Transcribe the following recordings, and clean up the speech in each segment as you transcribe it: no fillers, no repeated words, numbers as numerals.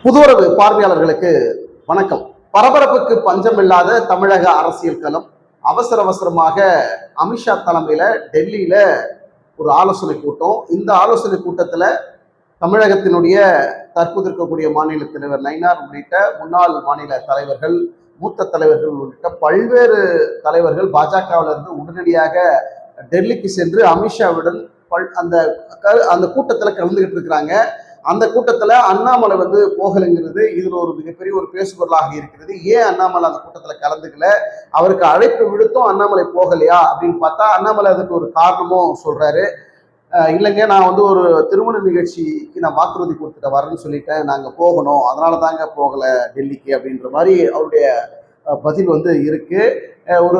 புதுவரவு பார்வையாளர்களுக்கு வணக்கம். பரபரப்புக்கு பஞ்சமில்லாத தமிழக அரசியல் களம். அவசர அவசரமாக அமித்ஷா தலைமையில டெல்லியில ஒரு ஆலோசனை கூட்டம். இந்த ஆலோசனை கூட்டத்துல தமிழகத்தினுடைய தற்போது இருக்கக்கூடிய மாநில தலைவர் நயினார் உள்ளிட்ட முன்னாள் மாநில தலைவர்கள், மூத்த தலைவர்கள் உள்ளிட்ட பல்வேறு தலைவர்கள் பாஜகவிலிருந்து உடனடியாக டெல்லிக்கு சென்று அமித்ஷாவுடன் அந்த அந்த கூட்டத்தில் கலந்துகிட்டு இருக்கிறாங்க. அந்த கூட்டத்தில் அண்ணாமலை போகலைங்கிறது இதுல ஒரு மிகப்பெரிய ஒரு பேசுபொருளாக இருக்கிறது. ஏன் அண்ணாமலை அந்த கூட்டத்தில் கலந்துக்கல, அவருக்கு அழைப்பு விடுத்தும் அண்ணாமலை போகலையா அப்படின்னு பார்த்தா அண்ணாமலை அதுக்கு ஒரு காரணமும் சொல்றாரு. இல்லைங்க, நான் ஒரு திருமண நிகழ்ச்சிக்கு நான் வாக்குறுதி கொடுத்துட்டு வரேன்னு சொல்லிட்டேன், நாங்கள் போகணும், அதனால தாங்க போகலை டெல்லிக்கு அப்படின்ற மாதிரி அவருடைய பதில் இருக்கு. ஒரு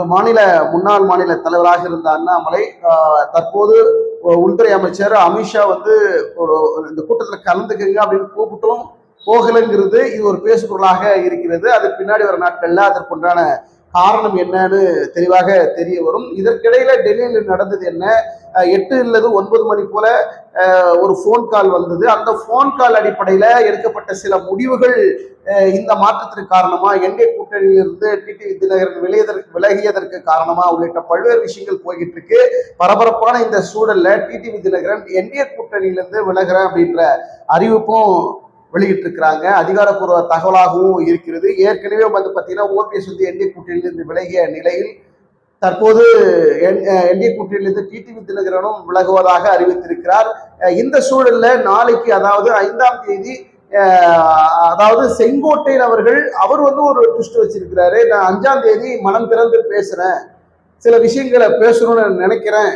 முன்னாள் மாநில தலைவராக இருந்த அண்ணாமலை தற்போது உள்துறை அமைச்சர் அமித்ஷா ஒரு இந்த கூட்டத்தில் கலந்துக்குங்க அப்படின்னு கூப்பிட்டும் போகலைங்கிறது இது ஒரு பேசுபொருளாக இருக்கிறது. அது பின்னாடி வர நாட்கள்ல அதற்குண்டான காரணம் என்னன்னு தெளிவாக தெரிய வரும். இதற்கிடையில டெல்லியில் நடந்தது என்ன, 8 அல்லது 9 மணி போல ஒரு ஃபோன் கால் வந்தது. அந்த ஃபோன் கால் அடிப்படையில எடுக்கப்பட்ட சில முடிவுகள் இந்த மாற்றத்திற்கு காரணமா, என்டிஏ கூட்டணியிலிருந்து டிடிவி தினகரன் விலகியதற்கு காரணமா உள்ளிட்ட பல்வேறு விஷயங்கள் போய்கிட்டு இருக்கு. பரபரப்பான இந்த சூழல்ல டிடிவி தினகரன் என்டிஏ கூட்டணியிலிருந்து விலகிறேன் அப்படின்ற அறிவிப்பும் வெளியிட்டிருக்கிறாங்க. அதிகாரப்பூர்வ தகவலாகவும் இருக்கிறது. ஏற்கனவே பார்த்தீங்கன்னா ஓபிஎஸ் என்டிஏ கூட்டணியிலிருந்து விலகிய நிலையில் தற்போது என்டிஏ கூட்டணியிலிருந்து டிடிவி தினகரனும் விலகுவதாக அறிவித்திருக்கிறார். இந்த சூழல்ல நாளைக்கு, அதாவது 5ஆம் தேதி, அதாவது செங்கோட்டையன் அவர் ஒரு ட்விஸ்ட் வச்சிருக்கிறாரு. நான் 5ஆம் தேதி மனம் திறந்து பேசுறேன், சில விஷயங்களை பேசணும்னு நினைக்கிறேன்,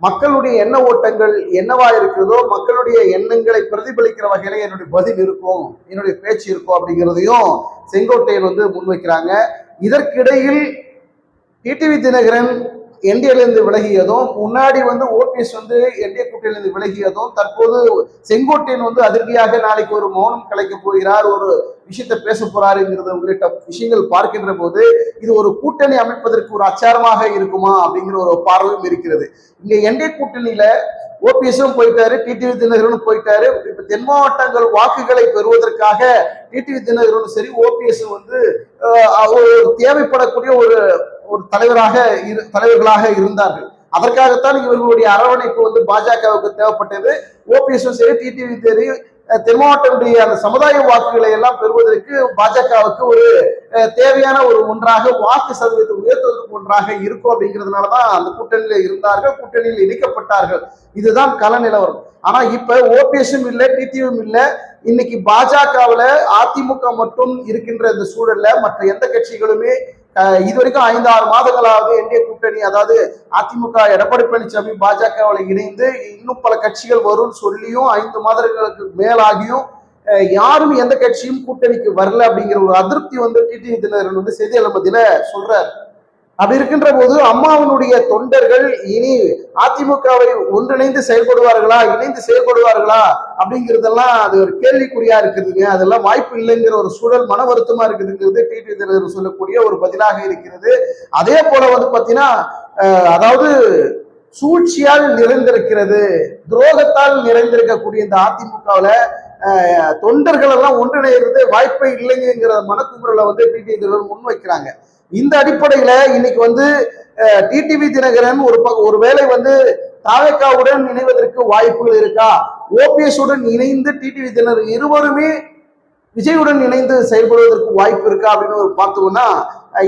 மக்களுடைய எண்ண ஓட்டங்கள் என்னவா இருக்கிறதோ மக்களுடைய எண்ணங்களை பிரதிபலிக்கிற வகையில என்னுடைய பதில் இருக்கும், என்னுடைய பேச்சு இருக்கும் அப்படிங்கிறதையும் செங்கோட்டையன் முன்வைக்கிறாங்க. இதற்கிடையில் டிடிவி தினகரன் என்டிஏலிருந்து விலகியதும், முன்னாடி ஓபிஎஸ் என்டிஏ கூட்டணியிலிருந்து விலகியதும், தற்போது செங்கோட்டையன் அதிரடியாக நாளைக்கு ஒரு மௌனம் கலைக்க போகிறார், ஒரு விஷயத்தை பேச போறாருங்கிறது உள்ளிட்ட விஷயங்கள் பார்க்கின்ற போது இது ஒரு கூட்டணி அமைப்பதற்கு ஒரு அச்சாரமாக இருக்குமா அப்படிங்கிற ஒரு பார்வையும் இருக்கிறது. இங்க என்டிஏ கூட்டணியில ஓபிஎஸும் போயிட்டாரு, டிடிவி தினகரனும் போயிட்டாரு. இப்ப தென் மாவட்டங்கள் வாக்குகளை பெறுவதற்காக டிடிவி தினகரனும் சரி ஓபிஎஸ் தேவைப்படக்கூடிய ஒரு தலைவர்களாக இருந்தார்கள். அதற்காகத்தான் இவர்களுடைய அரவணைப்பு பாஜகவுக்கு தேவைப்பட்டது. ஓபிஎஸும் சரி டிடிவி சரி தென் மாவட்டத்துடைய அந்த சமுதாய வாக்குகளை எல்லாம் பெறுவதற்கு பாஜகவுக்கு ஒரு தேவையான ஒரு ஒன்றாக, வாக்கு சதவீதத்தை உயர்த்துவதற்கு ஒன்றாக இருக்கும். அப்படிங்கிறதுனாலதான் அந்த கூட்டணியில் இருந்தார்கள், கூட்டணியில் இணைக்கப்பட்டார்கள். இதுதான் கள நிலவரம். ஆனா இப்ப ஓபிஎஸும் இல்லை, டிடிவியும் இல்லை. இன்னைக்கு பாஜகவுல அதிமுக மட்டும் இருக்கின்ற இந்த சூழல்ல மற்ற எந்த கட்சிகளுமே இதுவரைக்கும் 5-6 மாதங்களாவது என்டிஏ கூட்டணி, அதாவது அதிமுக எடப்பாடி பழனிசாமி பாஜகவில் இணைந்து இன்னும் பல கட்சிகள் வரும்னு சொல்லியும் 5 மாதங்களுக்கு மேலாகியும் யாரும் எந்த கட்சியும் கூட்டணிக்கு வரல அப்படிங்கிற ஒரு அதிருப்தி டிடிவி தினகரன் செய்தியாளர் மத்தியில சொல்றாரு. அப்படி இருக்கின்ற போது அம்மாவினுடைய தொண்டர்கள் இனி அதிமுகவை ஒன்றிணைந்து செயல்படுவார்களா, இணைந்து செயல்படுவார்களா அப்படிங்கிறதெல்லாம் அது ஒரு கேள்விக்குறியா இருக்குதுங்க. அதெல்லாம் வாய்ப்பு இல்லைங்கிற ஒரு சூழல், மன வருத்தமா இருக்குதுங்கிறது டிடிவி தினகரன் சொல்லக்கூடிய ஒரு பதிலாக இருக்கிறது. அதே போல பாத்தீங்கன்னா, அதாவது சூழ்ச்சியால் நிறைந்திருக்கிறது, துரோகத்தால் நிறைந்திருக்கக்கூடிய இந்த அதிமுகவுல தொண்டர்கள் எல்லாம் ஒன்றிணைகிறது வாய்ப்பே இல்லைங்கிற மனக்குமுறலை டிடிவி தினகரன் முன்வைக்கிறாங்க. இந்த அடிப்படையில இன்னைக்கு டிடிவி தினகரன் ஒருவேளை தாவேக்காவுடன் இணைவதற்கு வாய்ப்புகள் இருக்கா, ஓபிஎஸ் உடன் இணைந்து டிடிவி தினகரன் இருவருமே விஜயுடன் இணைந்து செயல்படுவதற்கு வாய்ப்பு இருக்கா அப்படின்னு பார்த்தோம்னா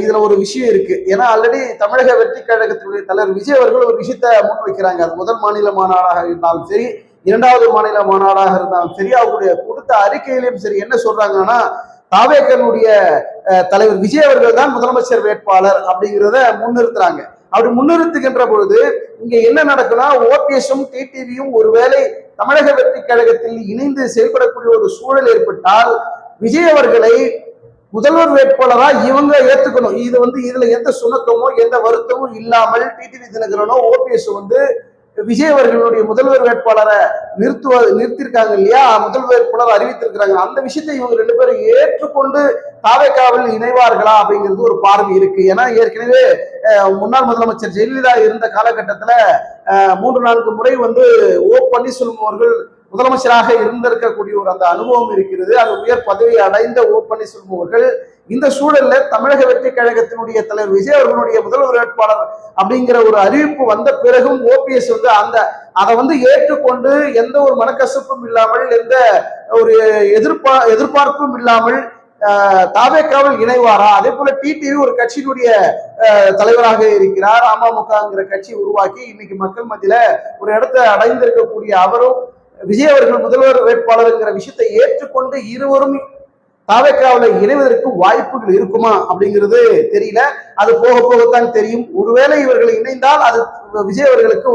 இதுல ஒரு விஷயம் இருக்கு. ஏன்னா ஆல்ரெடி தமிழக வெற்றி கழகத்தினுடைய தலைவர் விஜய் அவர்கள் ஒரு விஷயத்த முன்வைக்கிறாங்க. அது முதல் மாநில மாநாடாக இருந்தாலும் சரி, 2வது மாநில மாநாடாக இருந்தாலும் சரி, அவருடைய கொடுத்த அறிக்கையிலையும் சரி என்ன சொல்றாங்கன்னா, தாவேக்கனுடைய தலைவர் விஜய் அவர்கள் தான் முதலமைச்சர் வேட்பாளர் அப்படிங்கிறத முன்னிறுத்துறாங்க. அப்படி முன்னிறுத்துகின்ற பொழுது இங்க என்ன நடக்குன்னா, ஓபிஎஸும் டிடிவியும் ஒருவேளை தமிழக வெற்றி கழகத்தில் இணைந்து செயல்படக்கூடிய ஒரு சூழல் ஏற்பட்டால் விஜய் அவர்களை முதல்வர் வேட்பாளரா இவங்க ஏத்துக்கணும். இதுல எந்த சுணக்கமோ எந்த வருத்தமும் இல்லாமல் டிடிவி தினகரனோ ஓபிஎஸ் விஜய் அவர்களுடைய முதல்வர் வேட்பாளரை நிறுத்திருக்காங்க இல்லையா, முதல்வர் வேட்பாளர் அறிவித்திருக்கிறாங்க. அந்த விஷயத்தை இவங்க 2 பேரும் ஏற்றுக்கொண்டு தாவேக்காவில் இணைவார்களா அப்படிங்கிறது ஒரு பார்வை இருக்கு. ஏன்னா ஏற்கனவே முன்னாள் முதலமைச்சர் ஜெயலலிதா இருந்த காலகட்டத்துல 3-4 முறை ஓ பன்னீர்செல்வம் அவர்கள் முதலமைச்சராக இருந்திருக்கக்கூடிய ஒரு அந்த அனுபவம் இருக்கிறது. அது உயர் பதவி அடைந்த ஓ பன்னீர்செல்வம் அவர்கள் இந்த சூழல்ல தமிழக வெற்றி கழகத்தினுடைய தலைவர் விஜய் அவர்களுடைய முதல்வர் வேட்பாளர் அப்படிங்கிற ஒரு அறிவிப்பு வந்த பிறகும் ஓபிஎஸ் வந்து அதை ஏற்றுக்கொண்டு எந்த ஒரு மனக்கசப்பும் இல்லாமல் எந்த ஒரு எதிர்பார்ப்பும் இல்லாமல் தாவேக்காவில் இணைவாரா? அதே போல டிடிவி ஒரு கட்சியினுடைய தலைவராக இருக்கிறார். அமமுகங்கிற கட்சி உருவாக்கி இன்னைக்கு மக்கள் மத்தியில ஒரு இடத்தை அடைந்திருக்கக்கூடிய அவரும் விஜய் அவர்கள் முதல்வர் வேட்பாளர்ங்கிற விஷயத்தை ஏற்றுக்கொண்டு இருவரும் தாவேக்காவில் இணைவதற்கு வாய்ப்புகள் இருக்குமா அப்படிங்கிறது தெரியல. அது போக போகத்தான் தெரியும். ஒருவேளை இவர்கள் இணைந்தால் அது விஜய் அவர்களுக்கு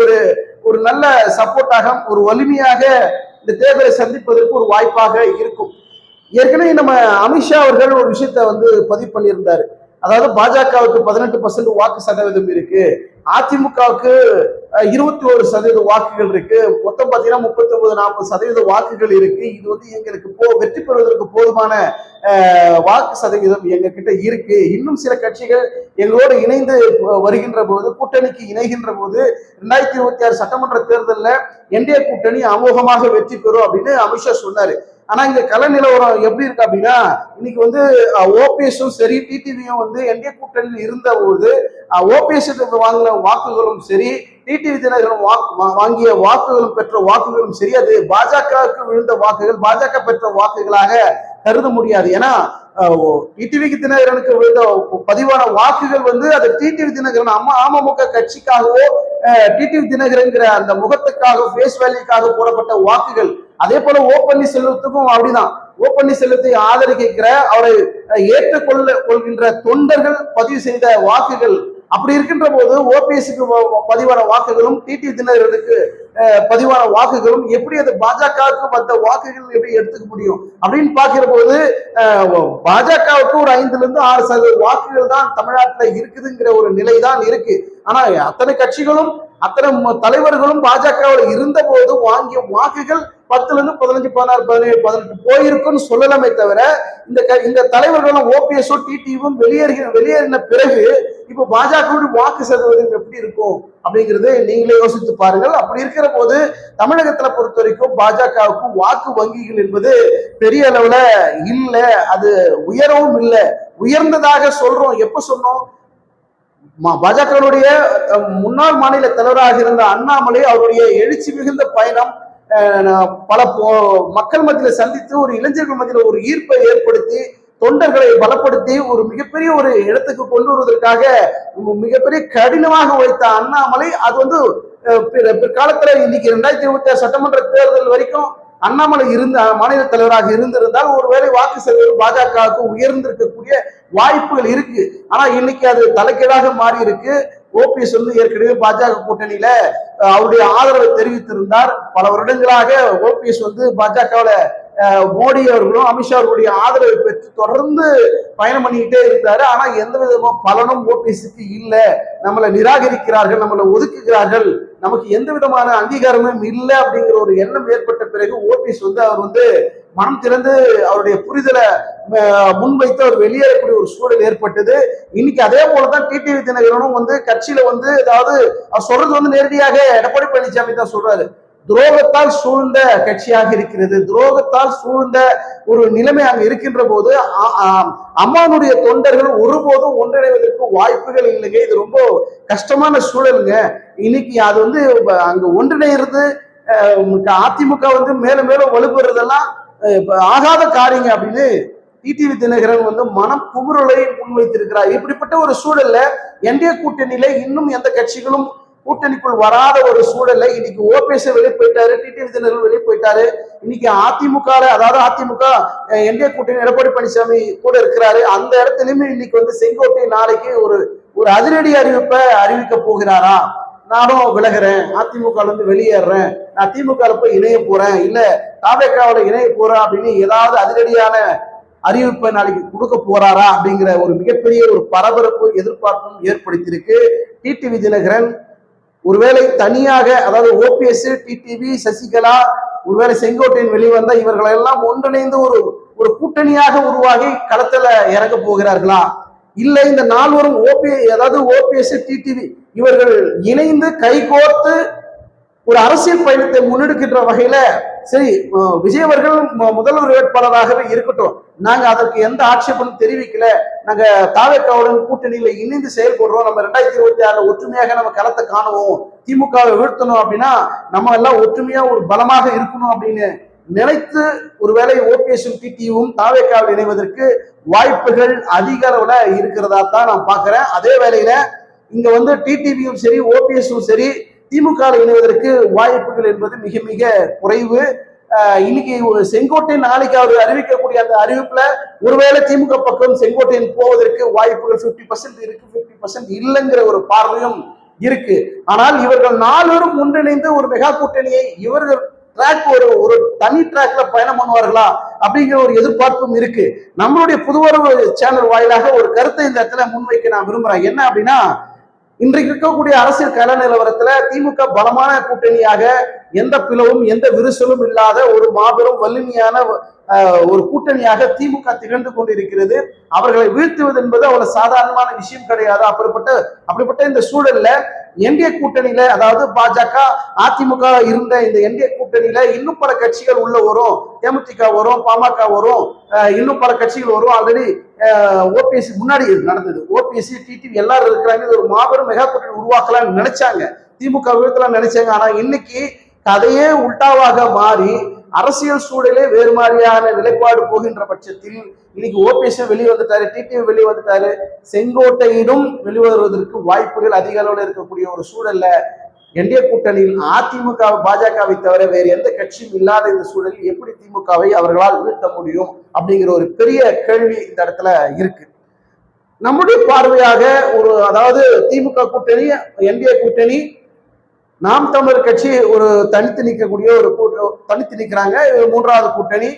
ஒரு நல்ல சப்போர்ட்டாக ஒரு வலிமையாக இந்த தேர்தலை சந்திப்பதற்கு ஒரு வாய்ப்பாக இருக்கும். ஏற்கனவே நம்ம அமித்ஷா அவர்கள் ஒரு விஷயத்த பதிவு பண்ணியிருந்தாரு. அதாவது பாஜகவுக்கு 18% வாக்கு சதவீதம் இருக்கு, அதிமுகவுக்கு 21% வாக்குகள் இருக்கு, மொத்தம் பாத்தீங்கன்னா 39-40% வாக்குகள் இருக்கு. இது எங்களுக்கு வெற்றி பெறுவதற்கு போதுமான வாக்கு சதவீதம் எங்க கிட்ட இருக்கு. இன்னும் சில கட்சிகள் எங்களோடு இணைந்து வருகின்ற போது, கூட்டணிக்கு இணைகின்ற போது 2026 சட்டமன்ற தேர்தலில் என்டிஏ கூட்டணி அமோகமாக வெற்றி பெறும் அப்படின்னு அமித்ஷா சொன்னாரு. ஆனா இங்க கள நிலவரம் எப்படி இருக்கு அப்படின்னா, இன்னைக்கு ஓபிஎஸும் சரி டிடிவியும் என்டிஏ கூட்டணியில் இருந்த போது ஓபிஎஸ் வாங்கின வாக்குகளும் சரி, டிடிவி தினகரன் வாங்கிய வாக்குகளும் பெற்ற வாக்குகளும் சரி, அது பாஜகவுக்கு விழுந்த வாக்குகள், பாஜக பெற்ற வாக்குகளாக கருத முடியாது. ஏன்னா டிடிவிக்கு தினகரனுக்கு விழுந்த பதிவான வாக்குகள் அது டிடிவி தினகரன் அமமுக கட்சிக்காகவோ டிடிவி தினகரன்கிற அந்த முகத்துக்காக ஃபேஸ் வேல்யூக்காக போடப்பட்ட வாக்குகள். அதே போல ஓ பன்னீர்செல்வத்துக்கும் அப்படிதான். ஓ பன்னீர்செல்வத்தை ஆதரிக்கிற, அவரை கொள்கின்ற தொண்டர்கள் பதிவு செய்த வாக்குகள். அப்படி இருக்கின்ற போது ஓபிஎஸ்க்கு பதிவான வாக்குகளும் டிடிவி தினகரனுக்கு பதிவான வாக்குகளும் எப்படி அது பாஜகவுக்கு வந்த வாக்குகள் எப்படி எடுத்துக்க முடியும் அப்படின்னு பார்க்கிற போது பாஜகவுக்கு ஒரு 5-6% வாக்குகள் தான் தமிழ்நாட்டில் இருக்குதுங்கிற ஒரு நிலை தான் இருக்கு. ஆனா அத்தனை கட்சிகளும் அத்தனை தலைவர்களும் பாஜகவில் இருந்த போது வாங்கிய வாக்குகள் 10-15, 16, 17, 18 போயிருக்குன்னு சொல்லலாமே தவிர, இந்த தலைவர்களும் ஓபிஎஸ் டிடிவும் வெளியேறின பிறகு இப்ப பாஜகவுடைய வாக்கு சதவீதம் எப்படி இருக்கும் அப்படிங்கிறது நீங்களே யோசித்து பாருங்கள். அப்படி இருக்கிற போது தமிழகத்துல பொறுத்த வரைக்கும் பாஜகவுக்கு வாக்கு வங்கிகள் என்பது பெரிய அளவுல இல்ல, அது உயரவும் இல்லை. உயர்ந்ததாக சொல்றோம், எப்ப சொன்னோம்? பாஜகவுடைய முன்னாள் மாநில தலைவராக இருந்த அண்ணாமலை அவருடைய எழுச்சி மிகுந்த பயணம் பல மக்கள் மத்தியில சந்தித்து ஒரு இளைஞர்கள் மத்தியில ஒரு ஈர்ப்பை ஏற்படுத்தி தொண்டர்களை பலப்படுத்தி ஒரு மிகப்பெரிய ஒரு இடத்துக்கு கொண்டு வருவதற்காக மிகப்பெரிய கடினமாக உழைத்த அண்ணாமலை அது பிற்காலத்துல இன்னைக்கு 2026 சட்டமன்ற தேர்தல் வரைக்கும் அண்ணாமலை மாநில தலைவராக இருந்திருந்தால் ஒருவேளை வாக்கு சதவீதம் பாஜகவுக்கு உயர்ந்திருக்கக்கூடிய வாய்ப்புகள் இருக்கு. ஆனா இன்னைக்கு அது தலைக்கீழாக மாறி இருக்கு. ஓபிஎஸ் ஏற்கனவே பாஜக கூட்டணியில அவருடைய ஆதரவை தெரிவித்திருந்தார். பல வருடங்களாக ஓபிஎஸ் பாஜகவுல மோடி அவர்களும் அமித்ஷா அவர்களுடைய ஆதரவை பெற்று தொடர்ந்து பயணம் பண்ணிக்கிட்டே இருந்தாரு. ஆனா எந்த விதமா பலனும் ஓபிஎஸ்க்கு இல்லை. நம்மளை நிராகரிக்கிறார்கள், நம்மளை ஒதுக்குகிறார்கள், நமக்கு எந்த விதமான அங்கீகாரமும் இல்லை அப்படிங்கிற ஒரு எண்ணம் ஏற்பட்ட பிறகு ஓபிஎஸ் அவர் மனம் திறந்து அவருடைய புரிதலை முன்வைத்து அவர் வெளியேறக்கூடிய ஒரு சூழல் ஏற்பட்டது. இன்னைக்கு அதே போலதான் டிடிவி தினகரனும் கட்சியில அதாவது அவர் சொல்றது நேரடியாக எடப்பாடி பழனிசாமி தான் சொல்றாரு. துரோகத்தால் சூழ்ந்த கட்சியாக இருக்கிறது, துரோகத்தால் சூழ்ந்த ஒரு நிலைமை அங்க இருக்கின்ற போது அம்மானுடைய தொண்டர்கள் ஒருபோதும் ஒன்றிணைவதற்கு வாய்ப்புகள் இல்லைங்க. இது ரொம்ப கஷ்டமான சூழலுங்க. இன்னைக்கு அது அங்க ஒன்றிணைகிறது அதிமுக மேலும் மேலும் வலுப்பெறுறதெல்லாம் ஆகாத காரியங்க அப்படின்னு டிடிவி தினகரன் மனம் குமுறலை முன்வைத்திருக்கிறார். இப்படிப்பட்ட ஒரு சூழல்ல என்டிஏ கூட்டணியில இன்னும் எந்த கட்சிகளும் கூட்டணிக்குள் வராத ஒரு சூழல்ல இன்னைக்கு ஓபிஎஸ் வெளியே போயிட்டாரு, டிடிவி தினகரன் வெளியே போயிட்டாரு. இன்னைக்கு அதிமுக அதாவது அதிமுக என்டிஏ கூட்டணி எடப்பாடி பழனிசாமி கூட இருக்கிறாரு. அந்த இடத்துலயுமே இன்னைக்கு செங்கோட்டை நாளைக்கு ஒரு அதிரடி அறிவிப்பை அறிவிக்க போகிறாரா? நானும் விலகிறேன், அதிமுக வெளியேறேன், நான் திமுக போய் இணைய போறேன், இல்ல தாவேக்காவோட இணைய போறேன் அப்படின்னு ஏதாவது அதிரடியான அறிவிப்பை நாளைக்கு கொடுக்க போறாரா அப்படிங்கிற ஒரு மிகப்பெரிய ஒரு பரபரப்பு எதிர்பார்ப்பும் ஏற்படுத்தியிருக்கு. டிடிவி தினகரன் ஒருவேளை தனியாக, அதாவது ஓபிஎஸ், டிடிவி, சசிகலா, ஒருவேளை செங்கோட்டையன் வெளிவந்த இவர்கள் எல்லாம் ஒன்றிணைந்து ஒரு கூட்டணியாக உருவாகி களத்துல இறங்க போகிறார்களா? இல்லை இந்த நால்வரும் அதாவது ஓபிஎஸ், டிடிவி இவர்கள் இணைந்து கைகோர்த்து ஒரு அரசியல் பயணத்தை முன்னெடுக்கின்ற வகையில சரி விஜய் அவர்கள் முதல்வர் வேட்பாளராகவே இருக்கட்டும், நாங்க அதற்கு எந்த ஆட்சேபனும் தெரிவிக்கல, நாங்க தாவேக்காவுடன் கூட்டணியில இணைந்து செயல்படுறோம், நம்ம 2026 ஒற்றுமையாக நம்ம களத்தை காணுவோம், திமுகவை வீழ்த்தணும் அப்படின்னா நம்ம எல்லாம் ஒற்றுமையா ஒரு பலமாக இருக்கணும் அப்படின்னு நினைத்து ஒருவேளை ஓபிஎஸும் டிடியும் தாவேக்காவில் இணைவதற்கு வாய்ப்புகள் அதிக அளவுல இருக்கிறதா தான் நான் பாக்குறேன். அதே வேளையில இங்க வந்து டிடிவியும் சரி ஓபிஎஸும் சரி திமுக இணைவதற்கு வாய்ப்புகள் என்பது மிக மிக குறைவு. இன்னைக்கு செங்கோட்டையன் நாளைக்கு அவர் அறிவிக்கக்கூடிய அந்த அறிவிப்புல ஒருவேளை திமுக பக்கம் செங்கோட்டையன் போவதற்கு வாய்ப்புகள் 50% இருக்கு, 50% இல்லைங்கிற ஒரு பார்வையும் இருக்கு. ஆனால் இவர்கள் 4 பேரும் ஒன்றிணைந்து ஒரு மெகா கூட்டணியை இவர்கள் ட்ராக் ஒரு தனி ட்ராக்ல பயணம் பண்ணுவார்களா அப்படிங்கிற ஒரு எதிர்பார்ப்பும் இருக்கு. நம்மளுடைய புதுவரவு சேனல் வாயிலாக ஒரு கருத்தை இந்த இடத்துல முன்வைக்க நான் விரும்புறேன். என்ன அப்படின்னா, இன்றைக்கு இருக்கக்கூடிய அரசியல் கள நிலவரத்துல திமுக பலமான கூட்டணியாக எந்த பிளவும் எந்த விரிசலும் இல்லாத ஒரு மாபெரும் வலிமையான ஒரு கூட்டணியாக திமுக திகழ்ந்து கொண்டிருக்கிறது. அவர்களை வீழ்த்துவது என்பது அவ்வளவு சாதாரணமான விஷயம் கிடையாது. அப்படிப்பட்ட இந்த சூழல்ல என்டிஏ கூட்டணியில, அதாவது பாஜக அதிமுக இருந்த இந்த என்டிஏ கூட்டணியில இன்னும் பல கட்சிகள் உள்ள வரும், தேமுதிக வரும், பாமக வரும், இன்னும் பல கட்சிகள் வரும். ஆல்ரெடி ஓபிஎஸ்சி முன்னாடி நடந்தது, ஓபிஎஸ்சி டிடிவி எல்லாரும் இருக்கிறாங்க. இது ஒரு மாபெரும் மெகா கூட்டணி உருவாக்கலாம்னு நினைச்சாங்க, திமுக வீழ்த்தலாம் நினைச்சாங்க. ஆனா இன்னைக்கு கதையே உல்டாவாக மாறி அரசியல் சூழலே வேறு மாதிரியான நிலைப்பாடு போகின்ற பட்சத்தில் இன்னைக்கு ஓபிஎஸ் வெளியே வந்துட்டாரு, டிடிவி வெளியே வந்துட்டாரு, செங்கோட்டையிலும் வெளிவருவதற்கு வாய்ப்புகள் அதிக அளவில் இருக்கக்கூடிய ஒரு சூழல்ல என்டிஏ கூட்டணியில் அதிமுக பாஜகவை தவிர வேறு எந்த கட்சியும் இல்லாத இந்த சூழலில் எப்படி திமுகவை அவர்களால் வீழ்த்த முடியும் அப்படிங்கிற ஒரு பெரிய கேள்வி இந்த இடத்துல இருக்கு. நம்முடைய பார்வையாக அதாவது திமுக கூட்டணி, என்டிஏ கூட்டணி, நாம் தமிழர் கட்சி ஒரு தனித்து நிற்கக்கூடிய தனித்து நிற்கிறாங்க, 3வது கூட்டணி,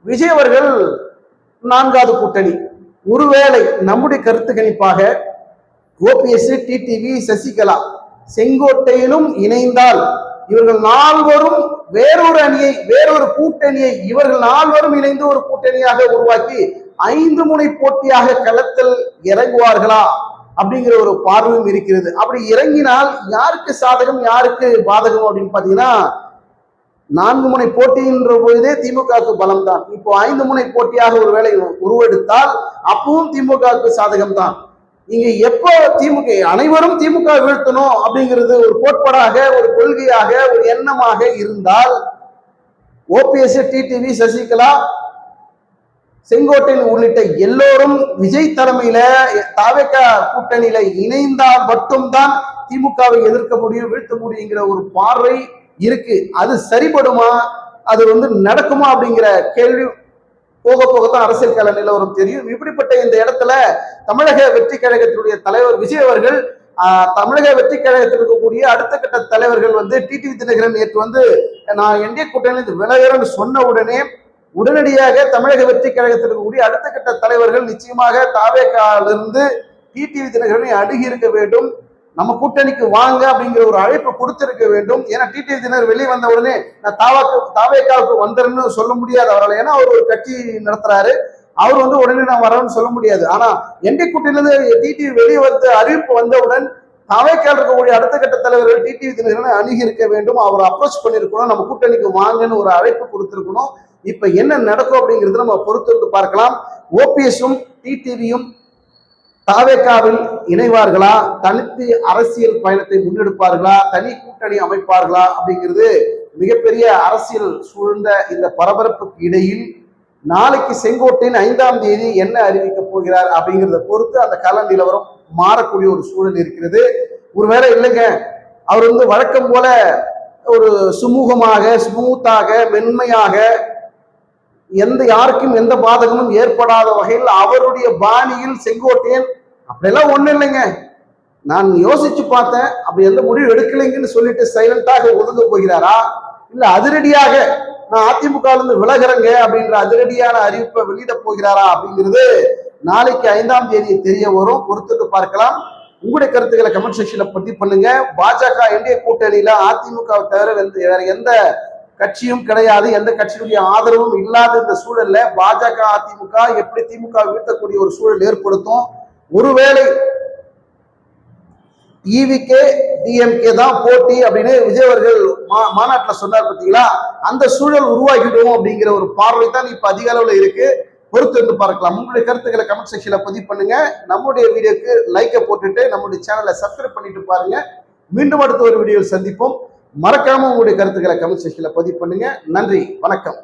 விஜய் அவர்கள் 4வது கூட்டணி. ஒருவேளை நம்முடைய கருத்து கணிப்பாக ஓபிஎஸ், டிடிவி, சசிகலா செங்கோட்டையிலும் இணைந்தால் இவர்கள் 4வரும் வேறொரு கூட்டணியை இவர்கள் 4வரும் இணைந்து ஒரு கூட்டணியாக உருவாக்கி 5 முனை போட்டியாக களத்தில் இறங்குவார்களா அப்படிங்கிற ஒரு பார்வையும் இருக்கிறது. அப்படி இறங்கினால் யாருக்கு சாதகம் யாருக்கு பாதகம் அப்படின்னு பாத்தீங்கன்னா, 4 முனை போட்டின்ற பொழுதே திமுகவுக்கு பலம் தான். இப்போ 5 முனை போட்டியாக ஒரு வேளை உருவெடுத்தால் அப்பவும் திமுகவுக்கு சாதகம் தான். இங்க எப்போ திமுக அனைவரும் திமுக வீழ்த்தணும் அப்படிங்கிறது ஒரு கோட்பாடாக, ஒரு கொள்கையாக, ஒரு எண்ணமாக இருந்தால் ஓபிஎஸ், டிடிவி, சசிகலா, செங்கோட்டையன் உள்ளிட்ட எல்லோரும் விஜய் தலைமையில தாவேக கூட்டணியில இணைந்தால் மட்டும்தான் திமுகவை எதிர்க்க முடியும், வீழ்த்த முடியுங்கிற ஒரு பார்வை இருக்கு. அது சரிபடுமா, அது நடக்குமா அப்படிங்கிற கேள்வி போக போகத்தான் அரசியல் கள நிலவரம் தெரியும். இப்படிப்பட்ட இந்த இடத்துல தமிழக வெற்றி கழகத்தினுடைய தலைவர் விஜய் அவர்கள், தமிழக வெற்றி கழகத்தில் இருக்கக்கூடிய அடுத்த கட்ட தலைவர்கள் டிடிவி தினகரன் நேற்று நான் என்டிஏ கூட்டணியில் விலகிறேன்னு சொன்ன உடனடியாக தமிழக வெற்றி கழகத்தில் இருக்கக்கூடிய அடுத்த கட்ட தலைவர்கள் நிச்சயமாக தாவேகாலிருந்து டிடிவி தினகரனை அணுகி இருக்க வேண்டும், நம்ம கூட்டணிக்கு வாங்க அப்படிங்கிற ஒரு அழைப்பு கொடுத்திருக்க வேண்டும். ஏன்னா டிடிவி தினகரன் வெளியே வந்த உடனே நான் தாவேகாவுக்கு வந்துருன்னு சொல்ல முடியாது அவரால். ஏன்னா அவர் ஒரு கட்சி நடத்துறாரு, அவர் உடனே நான் வரேன்னு சொல்ல முடியாது. ஆனா என்டி கூட்டணியிலிருந்து டிடிவி வெளியே வந்து அறிவிப்பு வந்தவுடன் தாவேகால் இருக்கக்கூடிய அடுத்த கட்ட தலைவர்கள் டிடிவி தினகரனை அணுகி இருக்க வேண்டும், அவர் அப்ரோச் பண்ணிருக்கணும், நம்ம கூட்டணிக்கு வாங்கன்னு ஒரு அழைப்பு கொடுத்திருக்கணும். இப்ப என்ன நடக்கும் அப்படிங்கிறது நம்ம பொறுத்து பார்க்கலாம். ஓபிஎஸும் டிடிவியும் தாவேகாவில் இணைவார்களா, தனித்து அரசியல் பயணத்தை முன்னெடுப்பார்களா, தனி கூட்டணி அமைப்பார்களா அப்படிங்கிறது மிகப்பெரிய அரசியல் சூழ்ந்த இந்த பரபரப்புக்கு இடையில் நாளைக்கு செங்கோட்டையன் 5ஆம் தேதி என்ன அறிவிக்க போகிறார் அப்படிங்கிறத பொறுத்து அந்த கள நிலவரம் மாறக்கூடிய ஒரு சூழல் இருக்கிறது. ஒருவேளை இல்லைங்க, அவர் வழக்கம் போல ஒரு சுமூகமாக, ஸ்மூத்தாக, மென்மையாக, யாருக்கும் எந்த பாதகமும் ஏற்படாத வகையில் அவருடைய பாணியில் செங்கோட்டையன் அப்படியெல்லாம் ஒண்ணு இல்லைங்க, நான் யோசிச்சு பார்த்தேன், அப்படி எந்த முடிவு எடுக்கலைங்கன்னு சொல்லிட்டு சைலண்டாக ஒதுங்க போகிறாரா, இல்ல அதிரடியாக நான் அதிமுக விலகிறேங்க அப்படின்ற அதிரடியான அறிவிப்பை வெளியிட போகிறாரா அப்படிங்கிறது நாளைக்கு 5ஆம் தேதி தெரிய வரும், பொறுத்துட்டு பார்க்கலாம். உங்களுடைய கருத்துக்களை கமெண்ட் செக்ஷன்ல பதிவு பண்ணுங்க. பாஜக என்டிஏ கூட்டணியில அதிமுகவை தவிர வேற எந்த கட்சியும் கிடையாது, எந்த கட்சியுடைய ஆதரவும் இல்லாத இந்த சூழல்ல பாஜக அதிமுக எப்படி திமுக வீழ்த்தக்கூடிய ஒரு சூழல் ஏற்படுத்தும். ஒருவேளை ஈவிகே டிஎம்கே தான் போட்டி அப்படின்னு விஜய் அவர்கள் மாநாட்டில் சொன்னார் பார்த்தீங்களா, அந்த சூழல் உருவாக்கிடுவோம் அப்படிங்கிற ஒரு பார்வை தான் இப்ப அதிக அளவுல இருக்கு. பொறுத்து இருந்து பார்க்கலாம். உங்களுடைய கருத்துக்களை கமெண்ட் செக்ஷன்ல பதிவு பண்ணுங்க. நம்முடைய வீடியோக்கு லைக்கை போட்டுட்டு நம்முடைய சேனலை சப்ஸ்கிரைப் பண்ணிட்டு பாருங்க. மீண்டும் அடுத்த ஒரு வீடியோவில் சந்திப்போம். மறக்காம உங்களுடைய கருத்துக்களை கமெண்ட் செக்ஷன்ல பதிவு பண்ணுங்க. நன்றி, வணக்கம்.